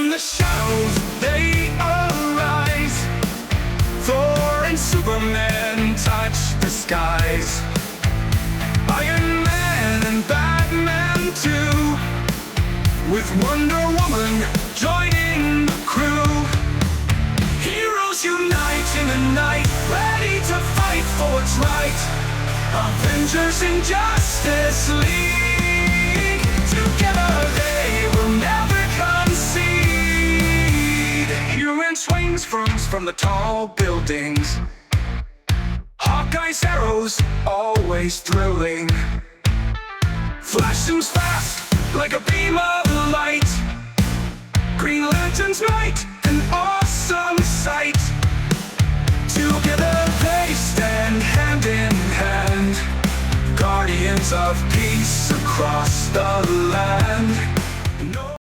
From the shadows they arise. Thor and Superman touch the skies. Iron Man and Batman too, with Wonder Woman joining the crew. Heroes unite in the night, ready to fight for what's right. Avengers in Justice League, together they will never concede. Human swings from the tall buildings. Hawkeye's arrows, always thrilling. Flash zooms fast, like a beam of light. Green Lantern's might, an awesome sight. Together they stand hand in hand, guardians of peace across the land.